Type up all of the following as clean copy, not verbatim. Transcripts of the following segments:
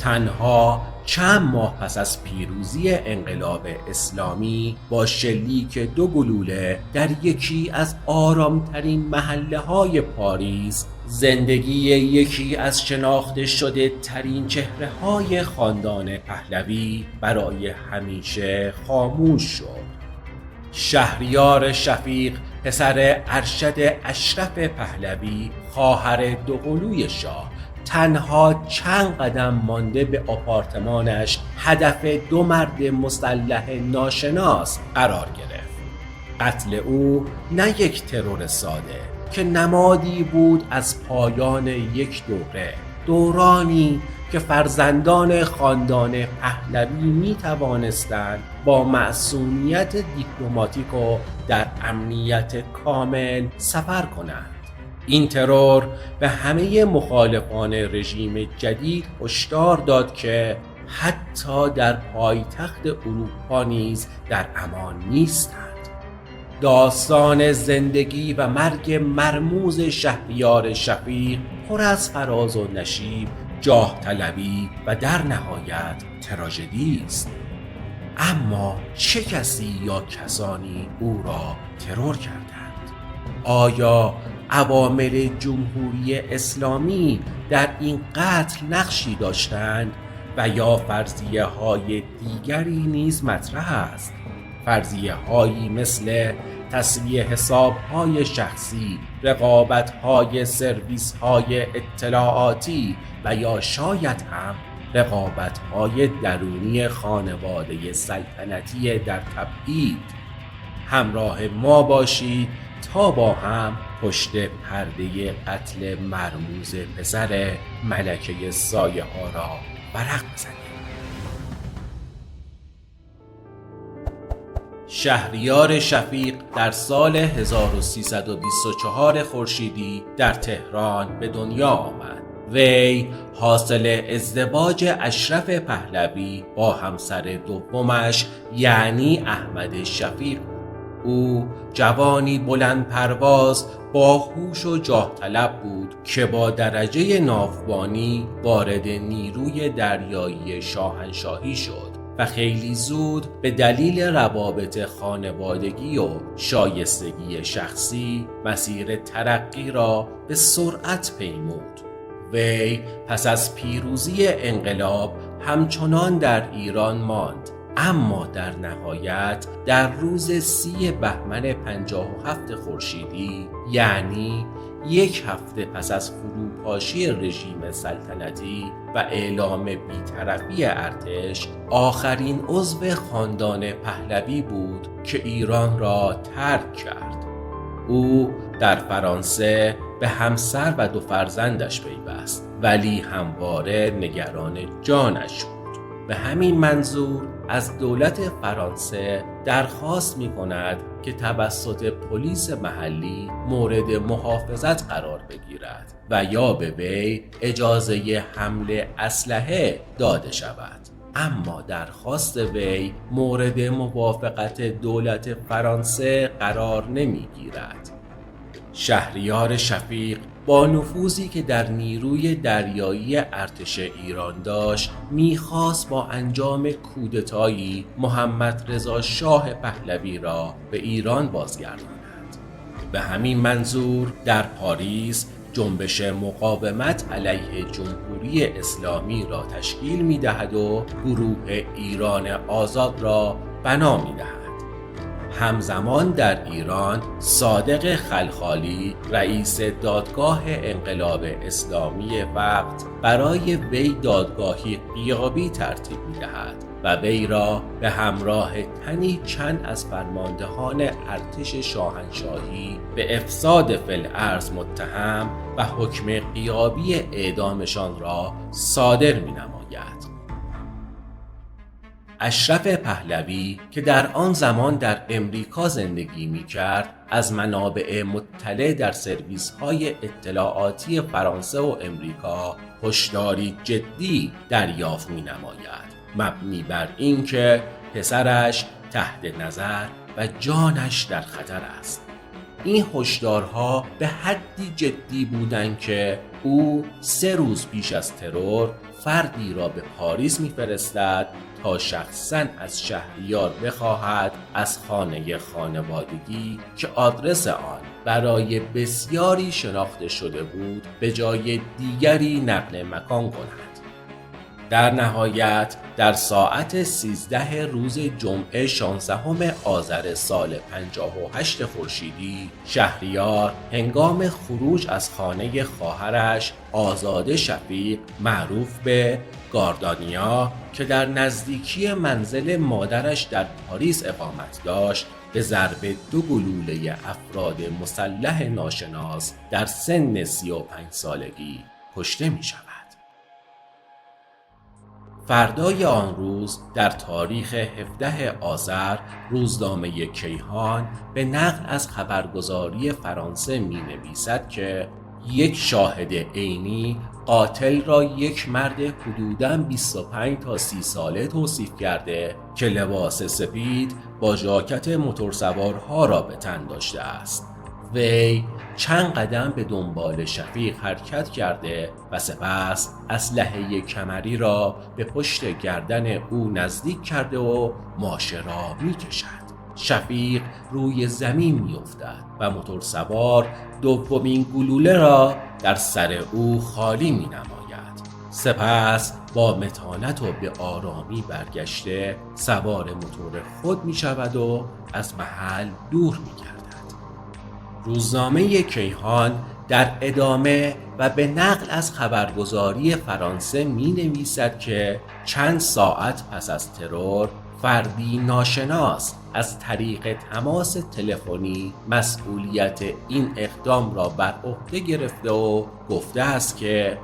تنها چند ماه پس از پیروزی انقلاب اسلامی با شلیک 2 گلوله در یکی از آرامترین محله‌های پاریس، زندگی یکی از شناخته شده ترین چهره‌های خاندان پهلوی برای همیشه خاموش شد. شهریار شفیق، پسر ارشد اشرف پهلوی، خواهر دوقلوی شاه، تنها چند قدم مانده به آپارتمانش هدف 2 مرد مسلح ناشناس قرار گرفت. قتل او نه یک ترور ساده که نمادی بود از پایان یک دورانی که فرزندان خاندان پهلوی می توانستند با معصومیت دیپلماتیک و در امنیت کامل سفر کنند. این ترور به همه مخالفان رژیم جدید هشدار داد که حتی در پایتخت اروپا نیز در امان نیستند. داستان زندگی و مرگ مرموز شهریار شفیق پر از فراز و نشیب، جاه طلبی و در نهایت تراژدی است. اما چه کسی یا کسانی او را ترور کردند؟ آیا عوامل جمهوری اسلامی در این قتل نقشی داشتند و یا فرضیه های دیگری نیز مطرح است؟ فرضیه هایی مثل تسویه حساب های شخصی، رقابت های سرویس های اطلاعاتی و یا شاید هم رقابت های درونی خانواده سلطنتی در تبعید. همراه ما باشید تا با هم پشت پرده قتل مرموز پسر ملکه سایه ها را ورق بزنیم. شهریار شفیق در سال 1324 خورشیدی در تهران به دنیا آمد. وی حاصل ازدواج اشرف پهلوی با همسر دومش یعنی احمد شفیق. او جوانی بلند پرواز، باهوش و جاه طلب بود که با درجه ناوبانی وارد نیروی دریایی شاهنشاهی شد و خیلی زود به دلیل روابط خانوادگی و شایستگی شخصی مسیر ترقی را به سرعت پیمود. وی پس از پیروزی انقلاب همچنان در ایران ماند، اما در نهایت در روز 30 بهمن 57 خورشیدی، یعنی 1 هفته پس از فروپاشی رژیم سلطنتی و اعلام بی‌طرفی ارتش، آخرین عضو خاندان پهلوی بود که ایران را ترک کرد. او در فرانسه به همسر و 2 فرزندش پیوست، ولی همواره نگران جانش بود. به همین منظور از دولت فرانسه درخواست می کند که توسط پلیس محلی مورد محافظت قرار بگیرد و یا به وی اجازه حمل اسلحه داده شود. اما درخواست وی مورد موافقت دولت فرانسه قرار نمی گیرد. شهریار شفیق با نفوذی که در نیروی دریایی ارتش ایران داشت، می‌خواست با انجام کودتایی محمد رضا شاه پهلوی را به ایران بازگرداند. به همین منظور در پاریس جنبش مقاومت علیه جمهوری اسلامی را تشکیل می‌دهد و گروه ایران آزاد را بنا می‌دهد. همزمان در ایران صادق خلخالی، رئیس دادگاه انقلاب اسلامی وقت، برای وی دادگاهی غیابی ترتیب می‌دهد و وی را به همراه تنی چند از فرماندهان ارتش شاهنشاهی به افساد فی‌الارض متهم و حکم غیابی اعدامشان را صادر می‌نماید. اشرف پهلوی که در آن زمان در امریکا زندگی می‌کرد، از منابع مطلع در سرویس‌های اطلاعاتی فرانسه و امریکا هشداری جدی دریافت می‌نماید، مبنی بر اینکه پسرش تحت نظر و جانش در خطر است. این هشدارها به حدی جدی بودند که او 3 روز پیش از ترور فردی را به پاریس می‌فرستد تا شخصاً از شهریار بخواهد از خانه خانوادگی که آدرس آن برای بسیاری شناخته شده بود به جای دیگری نقل مکان کند. در نهایت در ساعت 13 روز جمعه 16 آذر سال 58 خورشیدی شهریار هنگام خروج از خانه خواهرش آزاده شفیق معروف به گاردانیا که در نزدیکی منزل مادرش در پاریس اقامت داشت به ضرب 2 گلوله افراد مسلح ناشناس در سن 35 سالگی کشته می شود. فردای آن روز در تاریخ 17 آذر روزنامه کیهان به نقل از خبرگزاری فرانسه می نویسد که یک شاهد عینی قاتل را یک مرد حدوداً 25 تا 30 ساله توصیف کرده که لباس سپید با ژاکت موتورسوارها را به تن داشته است. وی چند قدم به دنبال شفیق حرکت کرده و سپس اسلحه کمری را به پشت گردن او نزدیک کرده و ماشه را می‌کشد. شفیق روی زمین می‌افتد و موتورسوار دومین گلوله را در سر او خالی می‌نماید. سپس با متانت و به آرامی برگشته سوار موتور خود می‌شود و از محل دور می‌گردد. روزنامه کیهان در ادامه و به نقل از خبرگزاری فرانسه می نویسد که چند ساعت پس از ترور فردی ناشناس از طریق تماس تلفنی مسئولیت این اقدام را بر عهده گرفته و گفته است که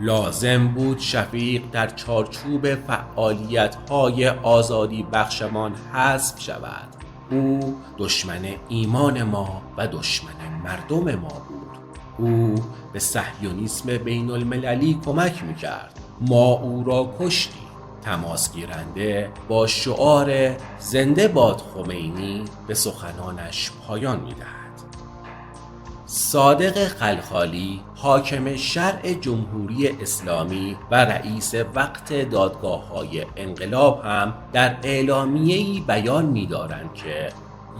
لازم بود شفیق در چارچوب فعالیت‌های آزادی بخشمان حذف شود. او دشمن ایمان ما و دشمن مردم ما بود. او به صهیونیسم بین المللی کمک میکرد. ما او را کشتیم. تماس گیرنده با شعار زنده باد خمینی به سخنانش پایان میدهد. صادق خلخالی حاکم شرع جمهوری اسلامی و رئیس وقت دادگاه‌های انقلاب هم در اعلامیه‌ای بیان می‌دارند که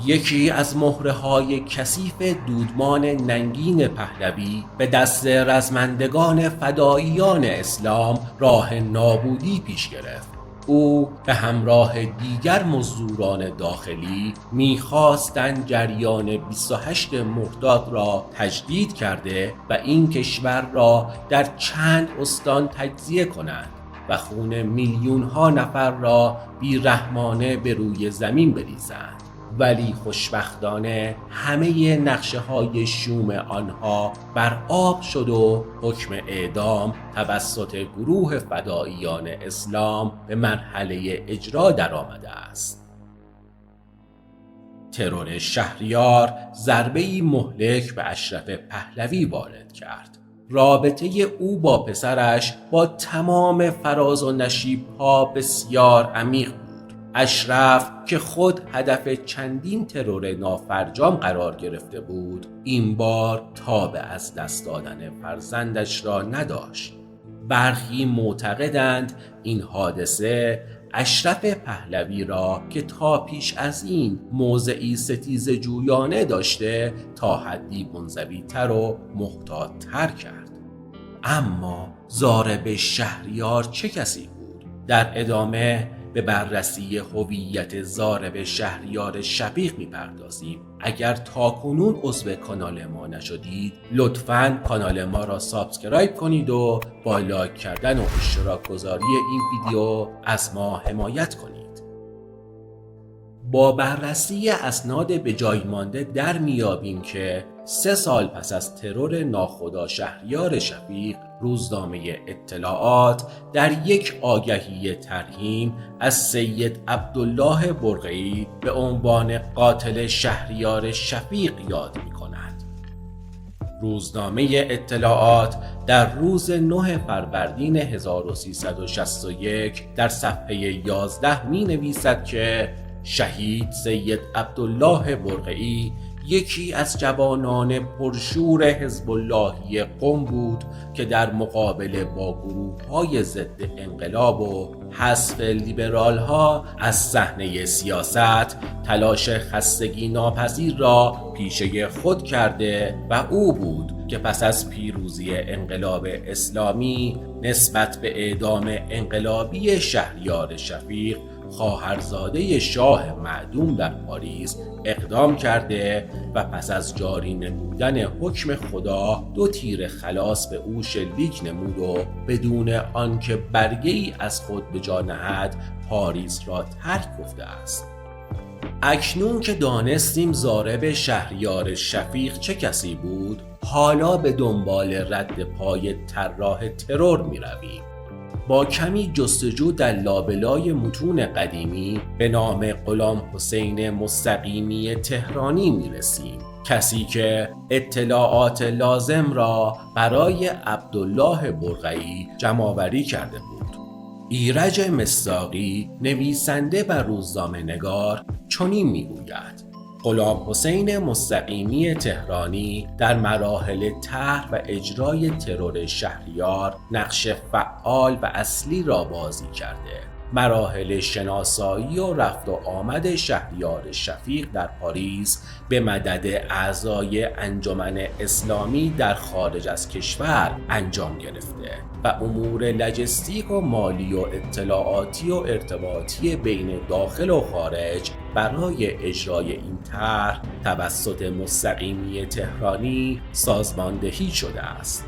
یکی از مهره‌های کثیف دودمان ننگین پهلوی به دست رزمندگان فداییان اسلام راه نابودی پیش گرفت. او به همراه دیگر مزدوران داخلی می‌خواستند جریان 28 مرداد را تجدید کرده و این کشور را در چند استان تجزیه کنند و خون میلیون‌ها نفر را بی‌رحمانه به روی زمین بریزند. ولی خوشبختانه همه نقشه‌های شوم آنها بر آب شد و حکم اعدام توسط گروه فداییان اسلام به مرحله اجرا درآمده است. ترور شهریار ضربه‌ای مهلک به اشرف پهلوی وارد کرد. رابطه او با پسرش با تمام فراز و نشیب‌ها بسیار عمیق بود. اشرف که خود هدف چندین ترور نافرجام قرار گرفته بود، این بار تاب از دست دادن فرزندش را نداشت. برخی معتقدند این حادثه اشرف پهلوی را که تا پیش از این موضعی ستیزه جویانه داشته تا حدی منزوی‌تر و محتاط‌تر کرد. اما ضارب شهریار چه کسی بود؟ در ادامه به بررسی هویت ضارب شهریار شفیق می‌پردازیم. اگر تاکنون عضو کانال ما نشدید لطفاً کانال ما را سابسکرایب کنید و با لایک کردن و اشتراک گذاری این ویدیو از ما حمایت کنید. با بررسی اسناد به جای مانده در میابیم که 3 سال پس از ترور ناخدا شهریار شفیق روزنامه اطلاعات در یک آگهی ترحیم از سید عبدالله برقعی به عنوان قاتل شهریار شفیق یاد می کند. روزنامه اطلاعات در روز 9 فروردین 1361 در صفحه 11 می نویسد که شهید سید عبدالله برقعی یکی از جوانان پرشور حزب اللهی قم بود که در مقابله با گروه‌های ضد انقلاب و حذف لیبرال‌ها از صحنه سیاست تلاش خستگی ناپذیر را پیشه خود کرده و او بود که پس از پیروزی انقلاب اسلامی نسبت به اعدام انقلابی شهریار شفیق خواهرزاده شاه معدوم در پاریس اقدام کرده و پس از جاری نمودن حکم خدا 2 تیر خلاص به او شلیک نمود و بدون آنکه برگه ای از خود به جا نهد پاریس را ترک گفته است. اکنون که دانستیم ضارب شهریار شفیق چه کسی بود، حالا به دنبال رد پای طراح ترور می رویم. با کمی جستجو در لابلای متون قدیمی به نام غلام حسین مستقیمی تهرانی می رسیم، کسی که اطلاعات لازم را برای عبدالله برقعی جمع‌آوری کرده بود. ایرج مصداقی نویسنده و روزنامه‌نگار چنین می‌گوید: غلام حسین مستقیمی تهرانی در مراحل طرح و اجرای ترور شهریار نقش فعال و اصلی را بازی کرده. مراحل شناسایی و رفت و آمد شهریار شفیق در پاریس به مدد اعضای انجمن اسلامی در خارج از کشور انجام گرفته و امور لجستیک و مالی و اطلاعاتی و ارتباطی بین داخل و خارج برای اجرای این طرح توسط مستقیمی تهرانی سازماندهی شده است.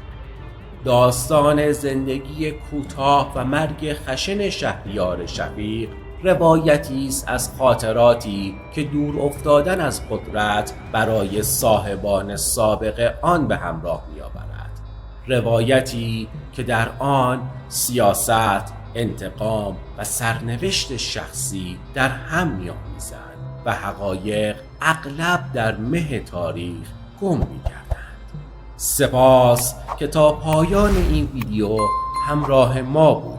داستان زندگی کوتاه و مرگ خشن شهریار شفیق روایتی است از خاطراتی که دور افتادن از قدرت برای صاحبان سابق آن به همراه می‌آورد. روایتی که در آن سیاست، انتقام و سرنوشت شخصی در هم می‌آمیزند و حقایق اغلب در مه تاریخ گم می‌گردند. سپاس که تا پایان این ویدیو همراه ما بود.